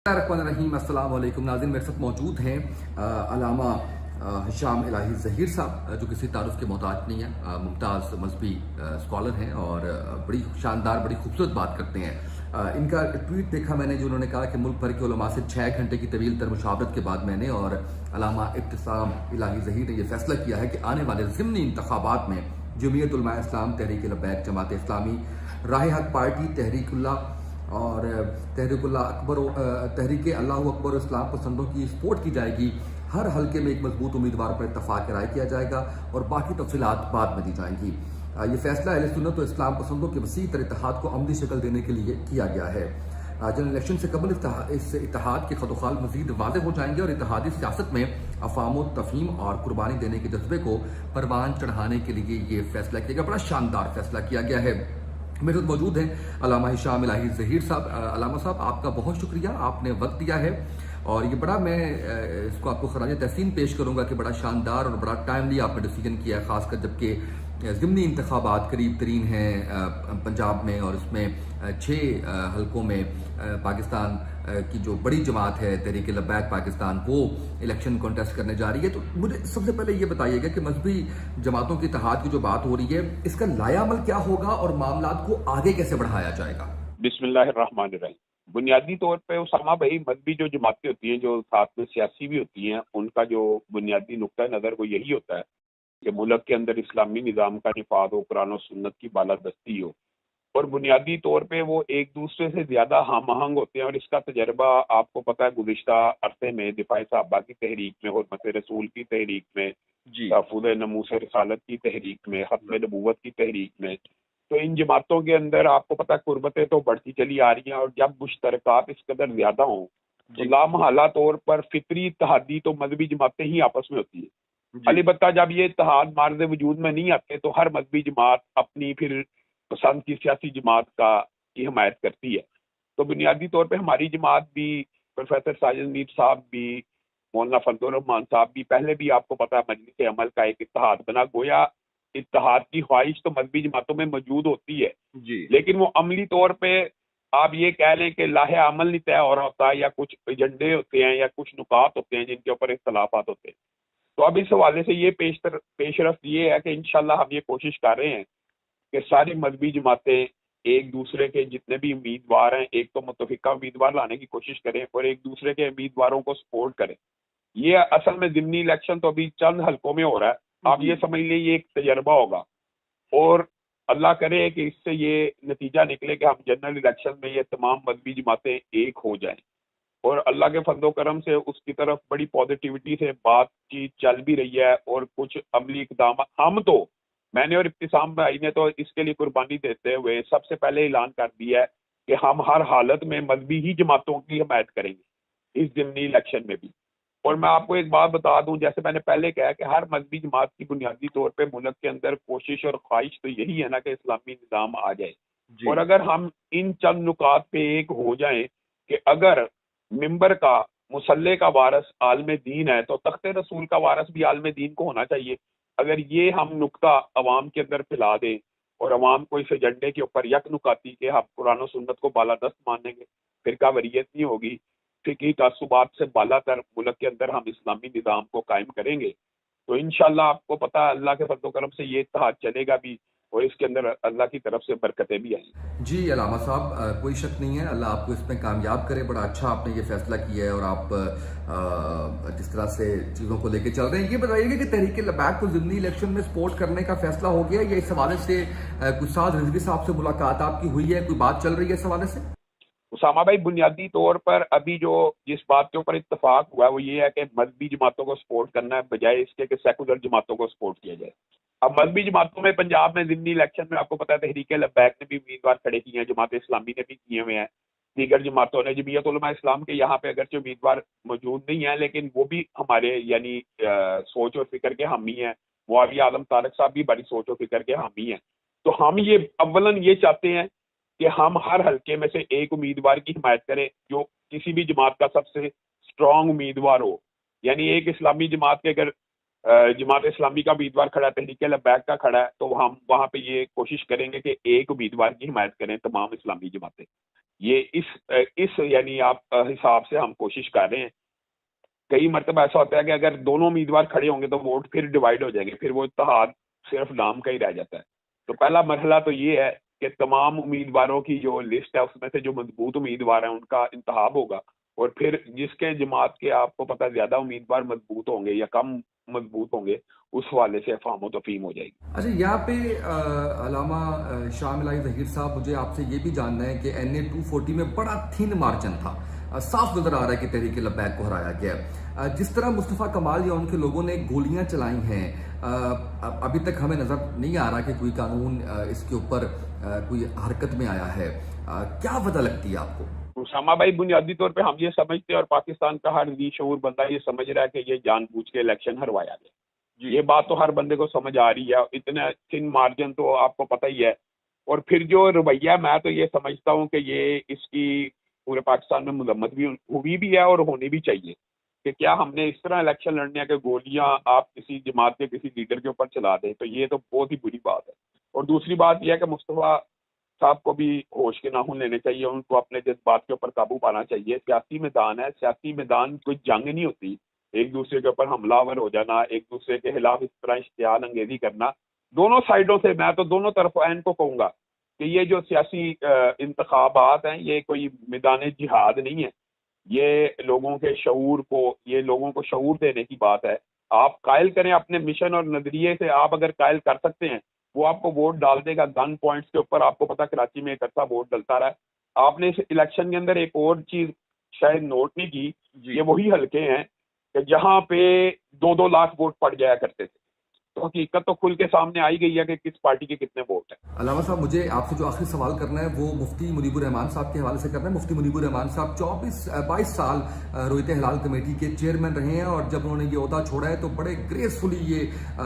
रहीम अस्सलाम वालेकुम नाज़रीन, मेरे साथ मौजूद हैं अलामा हिशाम इलाही ज़हीर साहब, जो किसी तारुफ के मोहताज नहीं है। मुमताज़ मजहबी स्कॉलर हैं और बड़ी शानदार बड़ी खूबसूरत बात करते हैं। इनका ट्वीट देखा मैंने, जो उन्होंने कहा कि मुल्क भर के उलमा से 6 घंटे की तवील तर मुशावरत के बाद मैंने और अलामा इब्तिसाम इलाही ज़हीर ने यह फैसला किया है कि आने वाले ज़िमनी इंतखाबात में जमीयत उलमा इस्लाम, तहरीक लब्बैक जमात इस्लामी, राह हक पार्टी, और तहरीक अल्लाह अकबर इस्लाम पसंदों की सपोर्ट की जाएगी। हर हलके में एक मजबूत उम्मीदवार पर इत्तफाक राय किया जाएगा और बाकी तफसीलात बाद में दी जाएंगी। ये फैसला अहले सुन्नत और इस्लाम पसंदों के वसी तर इत्तेहाद को अमली शक्ल देने के लिए किया गया है। जनरल इलेक्शन से कबल इस इत्तेहाद के खतोखाल मजीद वाज़ेह हो जाएंगे और इत्तेहादी सियासत में अफाम तफहीम और कुर्बानी देने के जज्बे को परवान चढ़ाने के लिए ये फैसला किया गया। बड़ा शानदार फैसला किया गया है। मेरे साथ मौजूद हैं अलामा हिशाम इलाही ज़हीर साहब। अलामा साहब, आपका बहुत शुक्रिया, आपने वक्त दिया है और ये बड़ा, मैं इसको आपको खराज तहसीन पेश करूंगा कि बड़ा शानदार और बड़ा टाइमली आपने डिसीजन किया है, खासकर जबकि ज़िमनी इंतखाबात करीब तरीन हैं पंजाब में और इसमें 6 हलकों में पाकिस्तान की जो बड़ी जमात है तहरीक लब्बैक पाकिस्तान, वो इलेक्शन कॉन्टेस्ट करने जा रही है। तो मुझे सबसे पहले ये बताइएगा कि मजहबी जमातों की इत्तेहाद की जो बात हो रही है, इसका लायामल क्या होगा और मामलात को आगे कैसे बढ़ाया जाएगा? बिस्मिल्लाहिर्रहमानिर्रहीम। बुनियादी तौर पे उसामा भाई, मजहबी जो जमातें होती हैं जो साथ में सियासी भी होती हैं, उनका जो बुनियादी नुक्ता नज़र वो यही होता है कि मुल्क के अंदर इस्लामी निज़ाम का निफाद हो, कुरान और सुन्नत की बालादस्ती हो, और बुनियादी तौर पे वो एक दूसरे से ज़्यादा हम आहंग होते हैं। और इसका तजर्बा आपको पता है, गुज़िश्ता अरसे में दिफाए साहबा की तहरीक में, हुर्मत रसूल की तहरीक में, तहफ़्फ़ुज़ नमूस रिसालत की तहरीक में, खत्म नबूवत की तहरीक में, तो इन जमातों के अंदर आपको पता है कुर्बतें तो बढ़ती चली आ रही हैं। और जब मुश्तरकात इस कदर ज़्यादा हों तो लामहला तौर पर फितरी इत्तेहादी तो मजहबी जमातें ही आपस में होती है। अलबत्ता जब ये इत्तेहाद मार्ज़ वजूद में नहीं आते तो हर मजहबी जमात अपनी फिर पसंद की सियासी जमात की हमायत करती है। तो बुनियादी तौर पे हमारी जमात भी, प्रोफेसर साजिद मीर साहब भी, मौलाना फजलुर रहमान साहब भी, पहले भी आपको पता है मजलिस अमल का एक इत्तेहाद बना। गोया इत्तेहाद की ख्वाहिश तो मजहबी जमातों में मौजूद होती है, लेकिन वो अमली तौर पे आप ये कह लें कि लाहे अमल नहीं तय हो रहा होता, या कुछ एजेंडे होते हैं या कुछ नुकात होते हैं जिनके ऊपर इख्तलाफात होते हैं। तो अब इस हवाले से ये पेशरफ्त ये है कि इंशाल्लाह हम ये कोशिश कर रहे हैं कि सारी मजहबी जमातें एक दूसरे के जितने भी उम्मीदवार हैं, एक तो मुतफिका उम्मीदवार लाने की कोशिश करें और एक दूसरे के उम्मीदवारों को सपोर्ट करें। ये असल में ज़िमनी इलेक्शन तो अभी चंद हलकों में हो रहा है, आप ये समझ लें ये एक तजर्बा होगा, और अल्लाह करे कि इससे ये नतीजा निकले कि हम जनरल इलेक्शन में ये तमाम मजहबी जमातें एक हो जाएं। और अल्लाह के फजलो करम से उसकी तरफ बड़ी पॉजिटिविटी से बातचीत चल भी रही है और कुछ अमली इकदाम हम तो, मैंने और इब्तिसाम भाई ने तो इसके लिए कुर्बानी देते हुए सबसे पहले ऐलान कर दिया है कि हम हर हालत में मजहबी ही जमातों की हमायत करेंगे इस ज़िमनी इलेक्शन में भी। और मैं आपको एक बात बता दूं, जैसे मैंने पहले कहा कि हर मजहबी जमात की बुनियादी तौर पे मुल्क के अंदर कोशिश और ख्वाहिश तो यही है ना कि इस्लामी निज़ाम आ जाए। और अगर हम इन चंद नुकात पे एक हो जाएं कि अगर मिंबर का, मुसल्ले का वारस आलम दीन है तो तख्ते रसूल का वारस भी आलम दीन को होना चाहिए। अगर ये हम नुक्ता अवाम के अंदर फैला दें और अवाम को इस एजेंडे के ऊपर यकनुकाती के हम कुरान और सुन्नत को बालादस्त मानेंगे, फिरका वरीयत नहीं होगी, फिकी तासुबात से बालातर मुल्क के अंदर हम इस्लामी निज़ाम को कायम करेंगे, तो इंशाल्लाह आपको पता है अल्लाह के फजल करम से ये इत्तेहाद चलेगा भी और इसके अंदर अल्लाह की तरफ से बरकतें भी आएंगी। जी अलामा साहब, कोई शक नहीं है, अल्लाह आपको इसमें कामयाब करे। बड़ा अच्छा आपने ये फैसला किया है और आप जिस तरह से चीज़ों को लेके चल रहे हैं, ये बताइएगा कि तहरीक लब्बैक को ज़िमनी इलेक्शन में सपोर्ट करने का फैसला हो गया या इस हवाले से कुछ साथ रिजवी साहब से मुलाकात आपकी हुई है, कोई बात चल रही है इस हवाले से? उसामा भाई, बुनियादी तौर पर अभी जो जिस बात के ऊपर इत्तेफाक हुआ है वो ये है कि मजहबी जमातों को सपोर्ट करना है बजाय इसके कि सेकुलर जमातों को सपोर्ट किया जाए। अब मजहबी जमातों में पंजाब में ज़िमनी इलेक्शन में आपको पता है तहरीक लब्बैक ने भी उम्मीदवार खड़े किए हैं, जमात इस्लामी ने भी किए हुए हैं, दीगर जमातों ने, जमीयत उलमा इस्लाम के यहाँ पे अगरचे उम्मीदवार मौजूद नहीं है लेकिन वो भी हमारे यानी सोच और फिक्र के हामी हैं। मुआविया आलम तारक साहब भी बड़ी सोच और फिक्र के हामी हैं। तो हम ये अव्वलन ये चाहते हैं कि हम हर हल्के में से एक उम्मीदवार की हिमायत करें जो किसी भी जमात का सबसे स्ट्रॉन्ग उम्मीदवार हो। यानी एक इस्लामी जमात के अगर जमात इस्लामी का उम्मीदवार खड़ा है, तहरीक लब्बैक का खड़ा है, तो हम वहाँ पे ये कोशिश करेंगे कि एक उम्मीदवार की हिमायत करें तमाम इस्लामी जमातें। یہ اس یعنی آپ حساب سے ہم کوشش کر رہے ہیں. کئی مرتبہ ایسا ہوتا ہے کہ اگر دونوں امیدوار کھڑے ہوں گے تو ووٹ پھر ڈیوائڈ ہو جائیں گے, پھر وہ اتحاد صرف نام کا ہی رہ جاتا ہے. تو پہلا مرحلہ تو یہ ہے کہ تمام امیدواروں کی جو لسٹ ہے اس میں سے جو مضبوط امیدوار ہیں ان کا انتخاب ہوگا, اور پھر جس کے جماعت کے آپ کو پتہ زیادہ امیدوار مضبوط ہوں گے یا کم مضبوط ہوں گے اس حوالے سے افہام و تفہیم ہو جائے گی. اچھا, یہاں پہ علامہ شاہ ملاحی ظہیر صاحب, مجھے آپ سے یہ بھی جاننا ہے کہ NA 240 میں بڑا تھن مارجن تھا, صاف نظر آ رہا ہے کہ تحریک لبیک کو ہرایا گیا. جس طرح مصطفیٰ کمال یا ان کے لوگوں نے گولیاں چلائی ہیں, ابھی تک ہمیں نظر نہیں آ رہا کہ کوئی قانون اس کے اوپر کوئی حرکت میں آیا ہے. کیا وجہ لگتی ہے آپ کو؟ اسامہ بھائی, بنیادی طور پہ ہم یہ سمجھتے ہیں اور پاکستان کا ہر ذی شعور بندہ یہ سمجھ رہا ہے کہ یہ جان بوجھ کے الیکشن ہروایا گیا. یہ بات تو ہر بندے کو سمجھ آ رہی ہے, اتنا تھن مارجن تو آپ کو پتہ ہی ہے. اور پھر جو رویہ, میں تو یہ سمجھتا ہوں کہ یہ اس کی پورے پاکستان میں مذمت بھی ہوئی بھی ہے اور ہونی بھی چاہیے کہ کیا ہم نے اس طرح الیکشن لڑنے کے گولیاں آپ کسی جماعت کے کسی لیڈر کے اوپر چلا دیں, تو یہ تو بہت ہی بری بات ہے. اور دوسری بات یہ ہے کہ مصطفیٰ صاحب کو بھی ہوش کے ناخن لینے چاہیے, ان کو اپنے جذبات کے اوپر قابو پانا چاہیے. سیاسی میدان ہے, سیاسی میدان کوئی جنگ نہیں ہوتی. ایک دوسرے کے اوپر حملہ آور ہو جانا, ایک دوسرے کے خلاف اس طرح اشتعال انگیزی کرنا, دونوں سائڈوں سے, میں تو دونوں طرفین کو کہوں گا کہ یہ جو سیاسی انتخابات ہیں یہ کوئی میدان جہاد نہیں ہے. یہ لوگوں کے شعور کو, یہ لوگوں کو شعور دینے کی بات ہے. آپ قائل کریں اپنے مشن اور نظریے سے, آپ اگر قائل کر سکتے ہیں وہ آپ کو ووٹ ڈال دے گا گن پوائنٹس کے اوپر. آپ کو پتہ کراچی میں ایک عرصہ ووٹ ڈلتا رہا ہے. آپ نے اس الیکشن کے اندر ایک اور چیز شاید نوٹ نہیں کی, یہ وہی حلقے ہیں کہ جہاں پہ 2-2 لاکھ ووٹ پڑ جایا کرتے تھے. تو حقیقت تو کھل کے سامنے آئی گئی ہے کہ کس پارٹی کے کتنے ووٹ ہیں. علامہ صاحب, مجھے آپ سے جو آخری سوال کرنا ہے وہ مفتی منیب الرحمان صاحب کے حوالے سے کرنا ہے. مفتی منیب الرحمان صاحب 22 سال رویت ہلال کمیٹی کے چیئرمین رہے ہیں, اور جب انہوں نے یہ عہدہ چھوڑا ہے تو بڑے گریسفلی یہ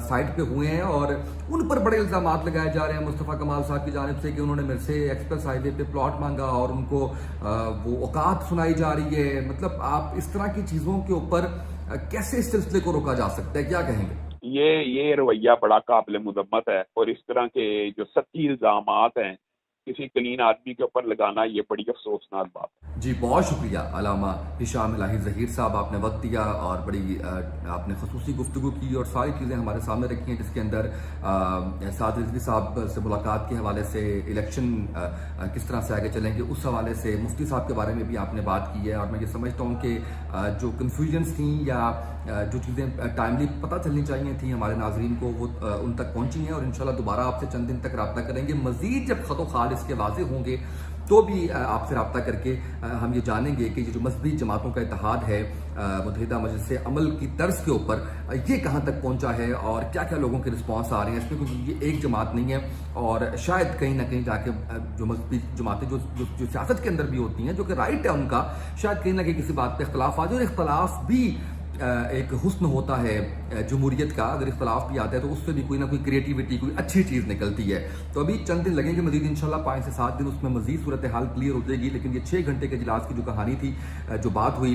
سائٹ پہ ہوئے ہیں, اور ان پر بڑے الزامات لگائے جا رہے ہیں مصطفیٰ کمال صاحب کی جانب سے کہ انہوں نے میرے سے ایکسپریس ہائی وے پہ پلاٹ مانگا اور ان کو وہ اوقات سنائی جا رہی ہے. مطلب آپ اس طرح کی چیزوں کے اوپر کیسے اس سلسلے کو روکا جا سکتا ہے, کیا کہیں گے؟ یہ رویہ بڑا قابل مذمت ہے, اور اس طرح کے جو سطحی الزامات ہیں کسی کلین آدمی کے اوپر لگانا یہ بڑی افسوسناک بات ہے. جی, بہت شکریہ علامہ شاہ ملاحی ظہیر صاحب, آپ نے وقت دیا اور بڑی آپ نے خصوصی گفتگو کی اور ساری چیزیں ہمارے سامنے رکھی ہیں, جس کے اندر سعد رضوی صاحب سے ملاقات کے حوالے سے, الیکشن کس طرح سے آگے چلیں گے اس حوالے سے, مفتی صاحب کے بارے میں بھی آپ نے بات کی ہے. اور میں یہ سمجھتا ہوں کہ جو کنفیوژنس تھیں یا جو چیزیں ٹائملی پتہ چلنی چاہیے تھیں ہمارے ناظرین کو, وہ ان تک پہنچی ہیں, اور انشاءاللہ دوبارہ آپ سے چند دن تک رابطہ کریں گے. مزید جب خط و خال اس کے واضح ہوں گے تو بھی آپ سے رابطہ کر کے ہم یہ جانیں گے کہ یہ جو مذہبی جماعتوں کا اتحاد ہے متحدہ مجلس عمل کی طرز کے اوپر, یہ کہاں تک پہنچا ہے اور کیا کیا لوگوں کے رسپانس آ رہے ہیں اس میں, کیونکہ یہ ایک جماعت نہیں ہے. اور شاید کہیں نہ کہیں جا کے جو مذہبی جماعتیں جو سیاست کے اندر بھی ہوتی ہیں, جو کہ رائٹ ہے ان کا, شاید کہیں نہ کہیں کسی بات پہ اختلاف آ جائے, اور اختلاف بھی ایک حسن ہوتا ہے جمہوریت کا. اگر اختلاف بھی آتا ہے تو اس سے بھی کوئی نہ کوئی کریٹیوٹی, کوئی اچھی چیز نکلتی ہے. تو ابھی چند دن لگیں گے مزید, انشاءاللہ 5 سے 7 دن اس میں مزید صورتحال کلیئر ہو جائے گی. لیکن یہ 6 گھنٹے کے اجلاس کی جو کہانی تھی, جو بات ہوئی,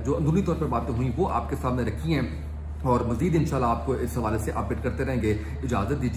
جو اندرونی طور پر باتیں ہوئیں, وہ آپ کے سامنے رکھی ہیں, اور مزید انشاءاللہ آپ کو اس حوالے سے اپڈیٹ کرتے رہیں گے. اجازت دیجیے.